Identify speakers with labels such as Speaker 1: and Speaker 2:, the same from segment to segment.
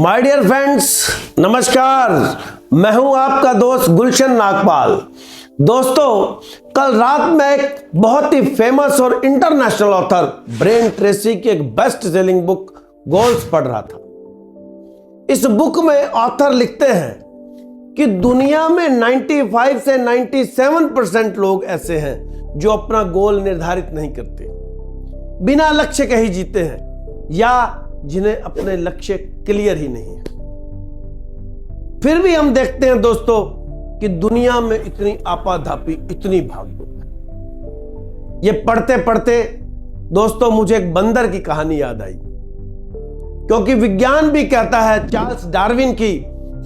Speaker 1: My dear friends, नमस्कार। मैं हूं आपका दोस्त गुलशन नागपाल। दोस्तों, कल रात में एक बहुत ही फेमस और इंटरनेशनल ऑथर ब्रेन ट्रेसी की एक बेस्ट सेलिंग बुक गोल्स पढ़ रहा था। इस बुक में ऑथर लिखते हैं कि दुनिया में 95 से 97% लोग ऐसे हैं जो अपना गोल निर्धारित नहीं करते, बिना लक्ष्य के ही जीते हैं या जिन्हें अपने लक्ष्य क्लियर ही नहीं है। फिर भी हम देखते हैं दोस्तों कि दुनिया में इतनी आपाधापी, इतनी भागदौड़ है। ये पढ़ते पढ़ते दोस्तों मुझे एक बंदर की कहानी याद आई, क्योंकि विज्ञान भी कहता है चार्ल्स डार्विन की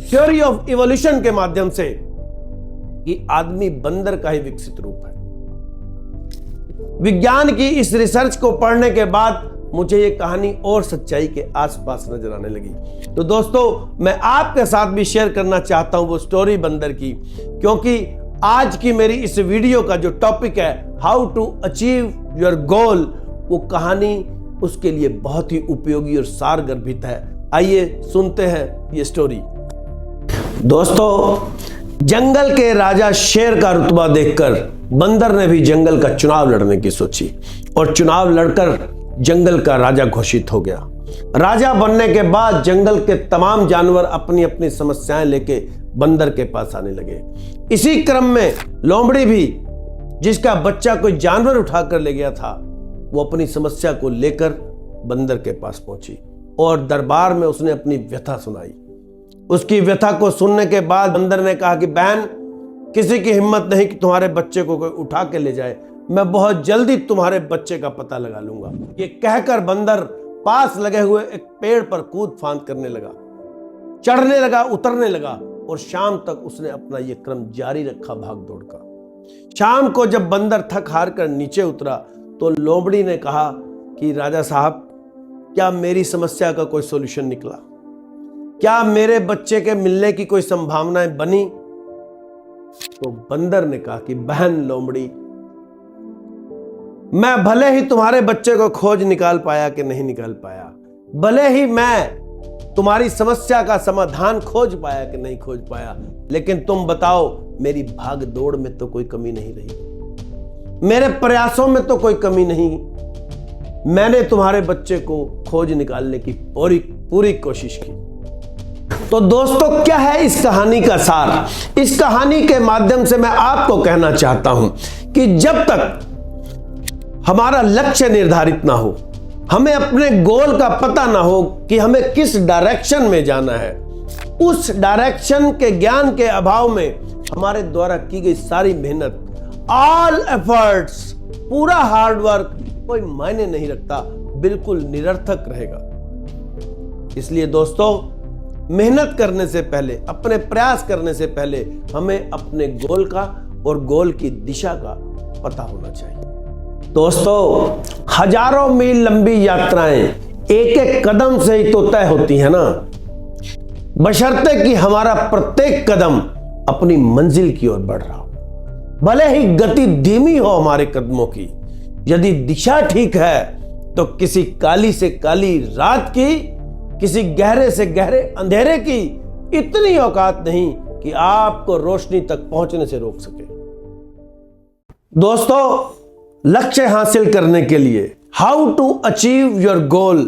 Speaker 1: थ्योरी ऑफ इवोल्यूशन के माध्यम से कि आदमी बंदर का ही विकसित रूप है। विज्ञान की इस रिसर्च को पढ़ने के बाद मुझे ये कहानी और सच्चाई के आसपास नजर आने लगी। तो दोस्तों, मैं आपके साथ भी शेयर करना चाहता हूं वो स्टोरी बंदर की, क्योंकि आज की मेरी इस वीडियो का जो टॉपिक है how to achieve your goal, वो कहानी उसके लिए बहुत ही उपयोगी और सारगर्भित है। आइए सुनते हैं ये स्टोरी। दोस्तों, जंगल के राजा शेर का रुतबा देखकर बंदर ने भी जंगल का चुनाव लड़ने की सोची और चुनाव लड़कर जंगल का राजा घोषित हो गया। राजा बनने के बाद जंगल के तमाम जानवर अपनी अपनी समस्याएं लेके बंदर के पास आने लगे। इसी क्रम में लोमड़ी भी, जिसका बच्चा कोई जानवर उठाकर ले गया था, वो अपनी समस्या को लेकर बंदर के पास पहुंची और दरबार में उसने अपनी व्यथा सुनाई। उसकी व्यथा को सुनने के बाद बंदर ने कहा कि बहन, किसी की हिम्मत नहीं कि तुम्हारे बच्चे को कोई उठा के ले जाए। मैं बहुत जल्दी तुम्हारे बच्चे का पता लगा लूंगा। ये कहकर बंदर पास लगे हुए एक पेड़ पर कूद फांद करने लगा, चढ़ने लगा, उतरने लगा और शाम तक उसने अपना ये क्रम जारी रखा भाग दौड़ का। शाम को जब बंदर थक हार कर नीचे उतरा तो लोमड़ी ने कहा कि राजा साहब, क्या मेरी समस्या का कोई सॉल्यूशन निकला? क्या मेरे बच्चे के मिलने की कोई संभावनाएं बनी? तो बंदर ने कहा कि बहन लोमड़ी, मैं भले ही तुम्हारे बच्चे को खोज निकाल पाया कि नहीं निकाल पाया, भले ही मैं तुम्हारी समस्या का समाधान खोज पाया कि नहीं खोज पाया, लेकिन तुम बताओ, मेरी भाग दौड़ में तो कोई कमी नहीं रही, मेरे प्रयासों में तो कोई कमी नहीं। मैंने तुम्हारे बच्चे को खोज निकालने की पूरी कोशिश की। तो दोस्तों, क्या है इस कहानी का सार? इस कहानी के माध्यम से मैं आपको कहना चाहता हूं कि जब तक हमारा लक्ष्य निर्धारित ना हो, हमें अपने गोल का पता ना हो कि हमें किस डायरेक्शन में जाना है, उस डायरेक्शन के ज्ञान के अभाव में हमारे द्वारा की गई सारी मेहनत, ऑल एफर्ट्स, पूरा हार्ड वर्क कोई मायने नहीं रखता, बिल्कुल निरर्थक रहेगा। इसलिए दोस्तों, मेहनत करने से पहले, अपने प्रयास करने से पहले हमें अपने गोल का और गोल की दिशा का पता होना चाहिए। दोस्तों, हजारों मील लंबी यात्राएं एक एक कदम से ही तो तय होती है ना, बशर्ते कि हमारा प्रत्येक कदम अपनी मंजिल की ओर बढ़ रहा हो। भले ही गति धीमी हो हमारे कदमों की, यदि दिशा ठीक है तो किसी काली से काली रात की, किसी गहरे से गहरे अंधेरे की इतनी औकात नहीं कि आपको रोशनी तक पहुंचने से रोक सके। दोस्तों, लक्ष्य हासिल करने के लिए how to achieve your goal,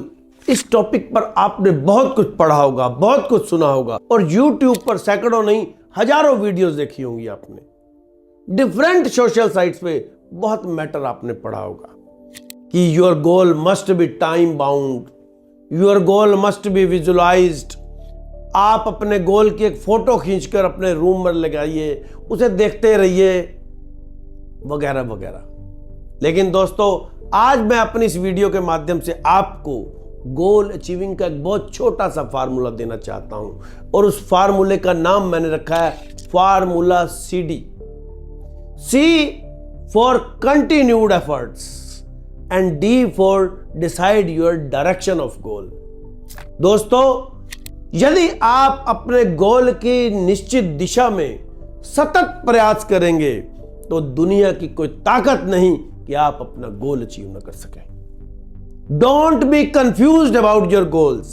Speaker 1: इस टॉपिक पर आपने बहुत कुछ पढ़ा होगा, बहुत कुछ सुना होगा और YouTube पर सैकड़ों नहीं हजारों वीडियोस देखी होंगी आपने। डिफरेंट सोशल साइट्स पे बहुत मैटर आपने पढ़ा होगा कि your goal must be time bound, your goal must be visualised. आप अपने गोल की एक फोटो खींचकर अपने रूम में लगाइए, उसे देखते रहिए, वगैरह वगैरह। लेकिन दोस्तों, आज मैं अपनी इस वीडियो के माध्यम से आपको गोल अचीविंग का एक बहुत छोटा सा फार्मूला देना चाहता हूं और उस फार्मूले का नाम मैंने रखा है formula CD। C for continued efforts and D for decide your direction of goal. दोस्तों, यदि आप अपने गोल की निश्चित दिशा में सतत प्रयास करेंगे तो दुनिया की कोई ताकत नहीं कि आप अपना गोल अचीव न कर सकें। Don't be confused about your goals.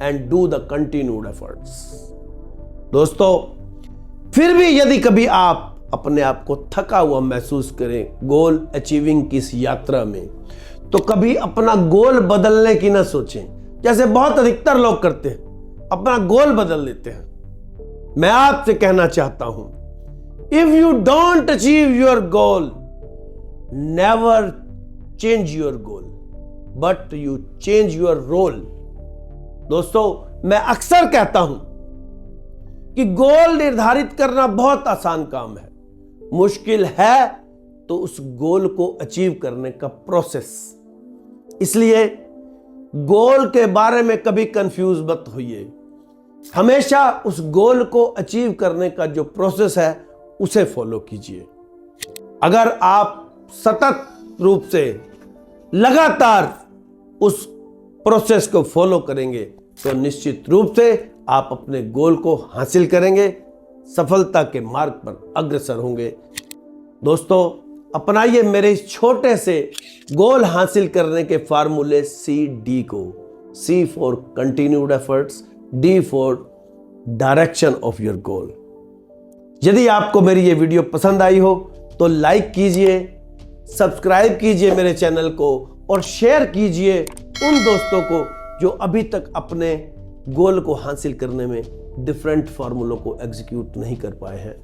Speaker 1: and do the continued efforts। दोस्तों, फिर भी यदि कभी आप अपने आप को थका हुआ महसूस करें गोल अचीविंग की इस यात्रा में, तो कभी अपना गोल बदलने की ना सोचें। जैसे बहुत अधिकतर लोग करते हैं, अपना गोल बदल लेते हैं। मैं आपसे कहना चाहता हूं, if you don't achieve your goal, never change your goal, but you change your role. दोस्तों, मैं अक्सर कहता हूं कि गोल निर्धारित करना बहुत आसान काम है, मुश्किल है तो उस गोल को अचीव करने का प्रोसेस। इसलिए गोल के बारे में कभी कंफ्यूज मत होइए, हमेशा उस गोल को अचीव करने का जो प्रोसेस है उसे फॉलो कीजिए। अगर आप सतत रूप से लगातार उस प्रोसेस को फॉलो करेंगे तो निश्चित रूप से आप अपने गोल को हासिल करेंगे, सफलता के मार्ग पर अग्रसर होंगे। दोस्तों, अपनाइए मेरे इस छोटे से गोल हासिल करने के फार्मूले CD को। C for continued efforts, D for direction of your goal. यदि आपको मेरी ये वीडियो पसंद आई हो तो लाइक कीजिए, सब्सक्राइब कीजिए मेरे चैनल को और शेयर कीजिए उन दोस्तों को जो अभी तक अपने गोल को हासिल करने में डिफरेंट फार्मूलों को एग्जीक्यूट नहीं कर पाए हैं।